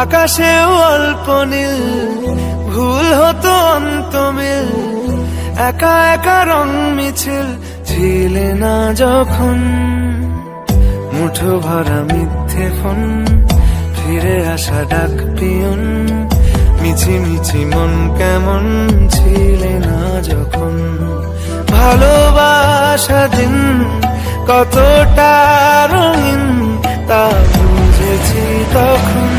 আকাশে অল্প নীল, ভুল হতো অন্তমিল, একা একা রং মিছিল ছিলে না যখন। মুঠো ভরা মিথ্যে ফোন, ফিরে আসা ডাক পিয়ন, মিছি মিছি মন কেমন ছিলে না যখন। ভালোবাসা দিন কতটা রঙিন তা বুঝেছি তখন।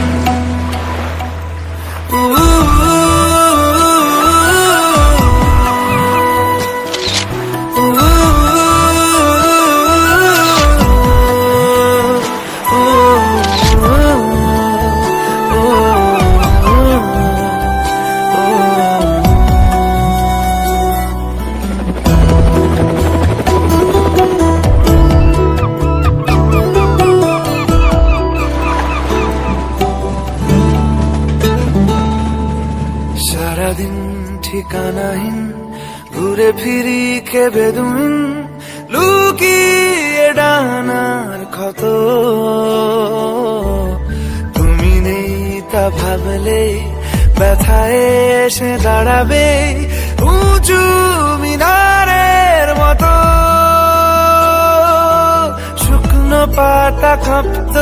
সারাদিন ঠিকানাহীন ঘুরে ফিরি কে বেদুইন, লুকিয়ে ডানার ক্ষত। তুমি নেই তা ভাবলে ব্যথায় এসে দাঁড়াবে উঁচু মিনারের মতো। শুকনো পাতা কাঁপত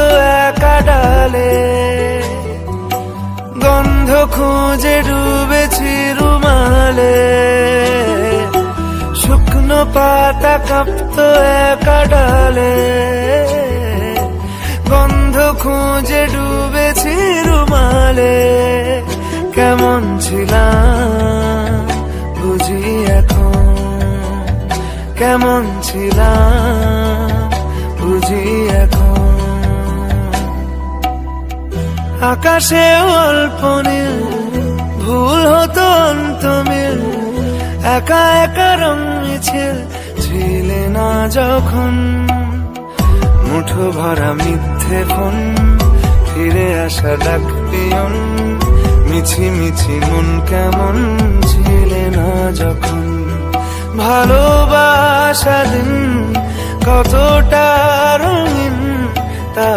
একা ডালে, গন্ধ খুঁজে ডুবেছি রুমালে। শুকনো পাতা কাঁপত একা ডালে, গন্ধ খুঁজে ডুবেছি রুমালে। কেমন ছিলাম বুঝি এখন, কেমন ছিলাম বুঝি এখন। আকাশে অল্প নীল, ভুল হতো অন্তমিল, একা একা রং মিছিল ছিলে না যখন। মুঠো ভরা মিথ্যে ফোন, ফিরে আসা ডাক পিয়ন, মিছি মিছি মন কেমন ছিলে না যখন। ভালোবাসা দিন কতটা রঙিন তা